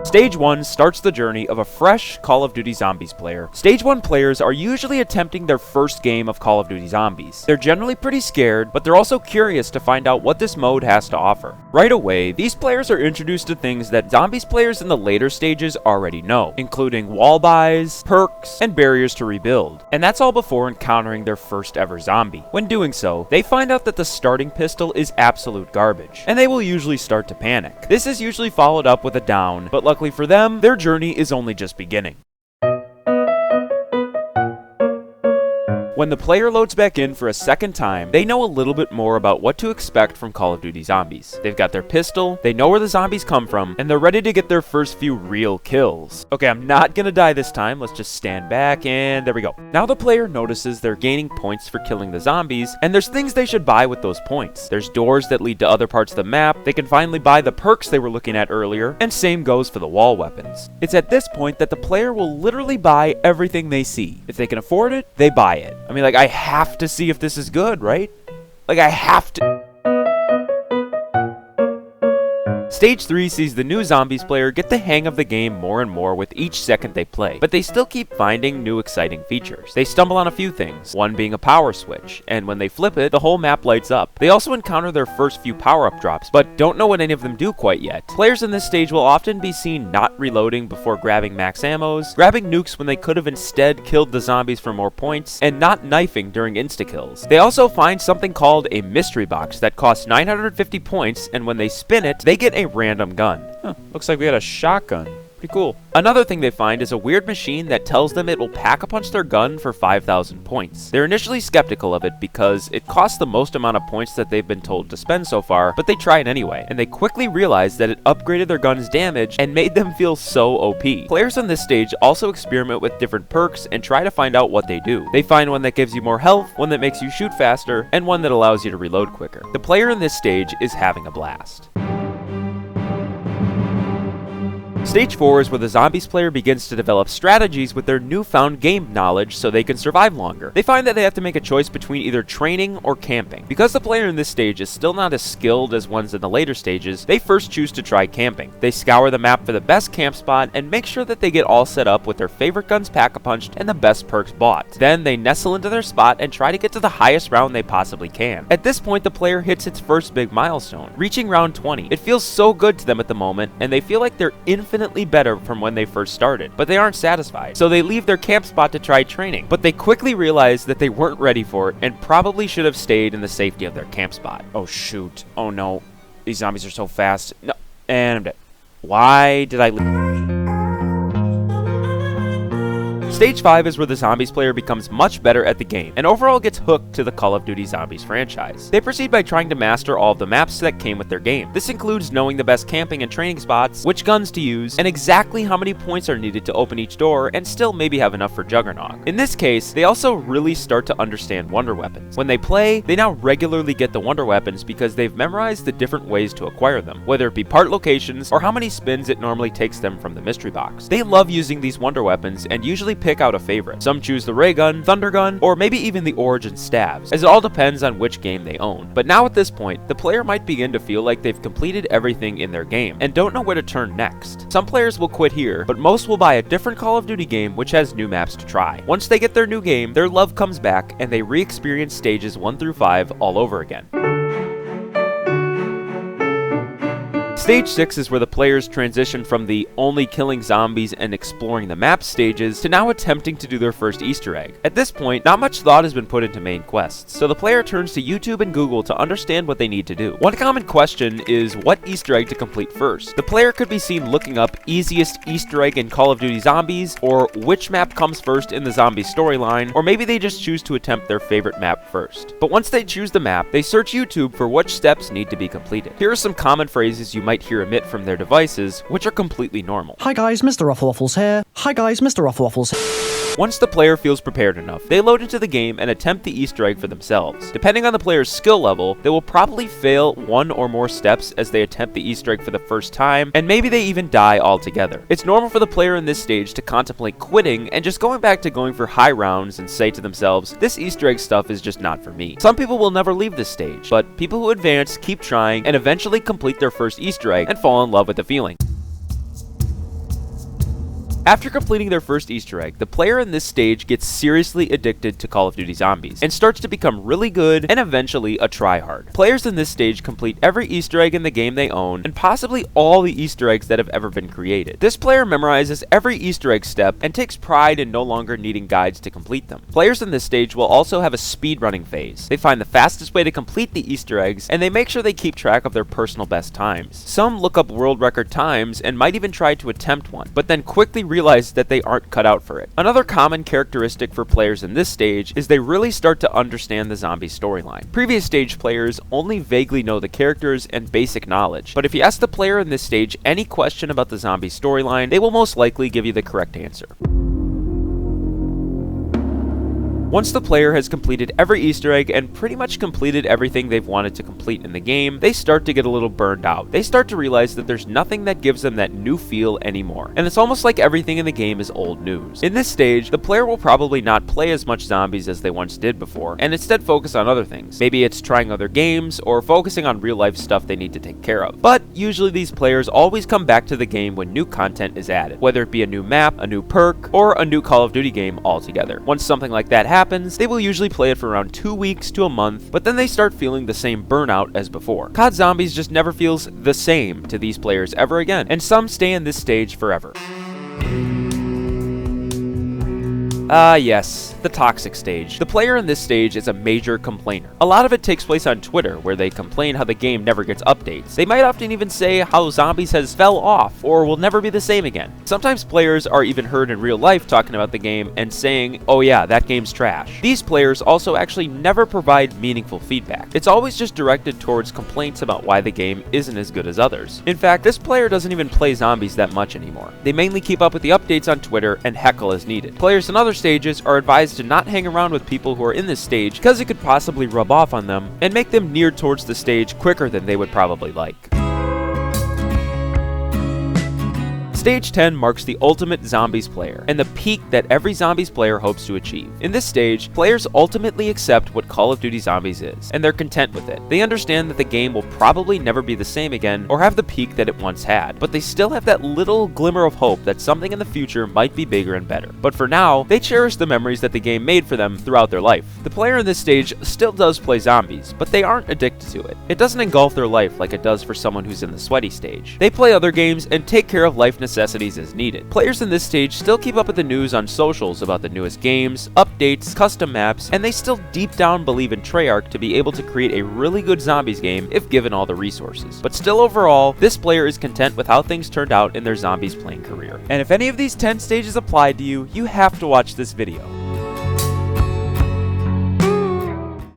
Stage 1 starts the journey of a fresh Call of Duty Zombies player. Stage 1 players are usually attempting their first game of Call of Duty Zombies. They're generally pretty scared, but they're also curious to find out what this mode has to offer. Right away, these players are introduced to things that Zombies players in the later stages already know, including wall buys, perks, and barriers to rebuild. And that's all before encountering their first ever zombie. When doing so, they find out that the starting pistol is absolute garbage, and they will usually start to panic. This is usually followed up with a down, but luckily for them, their journey is only just beginning. When the player loads back in for a second time, they know a little bit more about what to expect from Call of Duty Zombies. They've got their pistol, they know where the zombies come from, and they're ready to get their first few real kills. Okay, I'm not gonna die this time, let's just stand back and there we go. Now the player notices they're gaining points for killing the zombies, and there's things they should buy with those points. There's doors that lead to other parts of the map, they can finally buy the perks they were looking at earlier, and same goes for the wall weapons. It's at this point that the player will literally buy everything they see. If they can afford it, they buy it. I mean, like, I have to see if this is good, right? Like, I have to. Stage 3 sees the new Zombies player get the hang of the game more and more with each second they play, but they still keep finding new exciting features. They stumble on a few things, one being a power switch, and when they flip it, the whole map lights up. They also encounter their first few power-up drops, but don't know what any of them do quite yet. Players in this stage will often be seen not reloading before grabbing max ammos, grabbing nukes when they could have instead killed the zombies for more points, and not knifing during insta-kills. They also find something called a mystery box that costs 950 points, and when they spin it, they get a random gun. Looks like we had a shotgun. Pretty cool. Another thing they find is a weird machine that tells them it will pack a punch their gun for 5,000 points. They're initially skeptical of it because it costs the most amount of points that they've been told to spend so far, but they try it anyway, and they quickly realize that it upgraded their gun's damage and made them feel so OP. Players on this stage also experiment with different perks and try to find out what they do. They find one that gives you more health, one that makes you shoot faster, and one that allows you to reload quicker. The player in this stage is having a blast. Stage 4 is where the Zombies player begins to develop strategies with their newfound game knowledge so they can survive longer. They find that they have to make a choice between either training or camping. Because the player in this stage is still not as skilled as ones in the later stages, they first choose to try camping. They scour the map for the best camp spot and make sure that they get all set up with their favorite guns pack-a-punched and the best perks bought. Then they nestle into their spot and try to get to the highest round they possibly can. At this point, the player hits its first big milestone, reaching round 20. It feels so good to them at the moment, and they feel like they're infinitely better from when they first started, but they aren't satisfied. So they leave their camp spot to try training, but they quickly realize that they weren't ready for it and probably should have stayed in the safety of their camp spot. Oh shoot. Oh no. These zombies are so fast. No. And I'm dead. Why did I leave? Stage 5 is where the Zombies player becomes much better at the game, and overall gets hooked to the Call of Duty Zombies franchise. They proceed by trying to master all of the maps that came with their game. This includes knowing the best camping and training spots, which guns to use, and exactly how many points are needed to open each door and still maybe have enough for Juggernaut. In this case, they also really start to understand wonder weapons. When they play, they now regularly get the wonder weapons because they've memorized the different ways to acquire them, whether it be part locations or how many spins it normally takes them from the mystery box. They love using these wonder weapons and usually pick out a favorite. Some choose the ray gun, thunder gun, or maybe even the origin stabs, as it all depends on which game they own. But now at this point, the player might begin to feel like they've completed everything in their game and don't know where to turn next. Some players will quit here, but most will buy a different Call of Duty game which has new maps to try. Once they get their new game, their love comes back and they re-experience stages 1 through 5 all over again. Stage 6 is where the players transition from the only killing zombies and exploring the map stages to now attempting to do their first Easter egg. At this point, not much thought has been put into main quests, so the player turns to YouTube and Google to understand what they need to do. One common question is what Easter egg to complete first. The player could be seen looking up easiest Easter egg in Call of Duty Zombies, or which map comes first in the zombie storyline, or maybe they just choose to attempt their favorite map first. But once they choose the map, they search YouTube for which steps need to be completed. Here are some common phrases you might hear emit from their devices, which are completely normal. Hi guys, Mr. Rufflewaffles here. Hi guys, Mr. Rufflewaffles here. Once the player feels prepared enough, they load into the game and attempt the Easter egg for themselves. Depending on the player's skill level, they will probably fail one or more steps as they attempt the Easter egg for the first time, and maybe they even die altogether. It's normal for the player in this stage to contemplate quitting and just going back to going for high rounds and say to themselves, this Easter egg stuff is just not for me. Some people will never leave this stage, but people who advance keep trying and eventually complete their first Easter egg and fall in love with the feeling. After completing their first Easter egg, the player in this stage gets seriously addicted to Call of Duty Zombies and starts to become really good and eventually a tryhard. Players in this stage complete every Easter egg in the game they own and possibly all the Easter eggs that have ever been created. This player memorizes every Easter egg step and takes pride in no longer needing guides to complete them. Players in this stage will also have a speedrunning phase. They find the fastest way to complete the Easter eggs and they make sure they keep track of their personal best times. Some look up world record times and might even try to attempt one, but then quickly realize that they aren't cut out for it. Another common characteristic for players in this stage is they really start to understand the zombie storyline. Previous stage players only vaguely know the characters and basic knowledge, but if you ask the player in this stage any question about the zombie storyline, they will most likely give you the correct answer. Once the player has completed every Easter egg and pretty much completed everything they've wanted to complete in the game, they start to get a little burned out. They start to realize that there's nothing that gives them that new feel anymore, and it's almost like everything in the game is old news. In this stage, the player will probably not play as much zombies as they once did before, and instead focus on other things. Maybe it's trying other games, or focusing on real life stuff they need to take care of. But usually these players always come back to the game when new content is added, whether it be a new map, a new perk, or a new Call of Duty game altogether. Once something like that happens, they will usually play it for around 2 weeks to a month, but then they start feeling the same burnout as before. COD Zombies just never feels the same to these players ever again, and some stay in this stage forever. Yes, the toxic stage. The player in this stage is a major complainer. A lot of it takes place on Twitter, where they complain how the game never gets updates. They might often even say how Zombies has fell off, or will never be the same again. Sometimes players are even heard in real life talking about the game and saying, oh yeah, that game's trash. These players also actually never provide meaningful feedback. It's always just directed towards complaints about why the game isn't as good as others. In fact, this player doesn't even play Zombies that much anymore. They mainly keep up with the updates on Twitter and heckle as needed. Players in other stages are advised to not hang around with people who are in this stage because it could possibly rub off on them and make them near towards the stage quicker than they would probably like. Stage 10 marks the ultimate Zombies player, and the peak that every Zombies player hopes to achieve. In this stage, players ultimately accept what Call of Duty Zombies is, and they're content with it. They understand that the game will probably never be the same again, or have the peak that it once had, but they still have that little glimmer of hope that something in the future might be bigger and better. But for now, they cherish the memories that the game made for them throughout their life. The player in this stage still does play Zombies, but they aren't addicted to it. It doesn't engulf their life like it does for someone who's in the sweaty stage. They play other games and take care of life necessities as needed. Players in this stage still keep up with the news on socials about the newest games, updates, custom maps, and they still deep down believe in Treyarch to be able to create a really good Zombies game if given all the resources. But still overall, this player is content with how things turned out in their Zombies playing career. And if any of these 10 stages applied to you, you have to watch this video.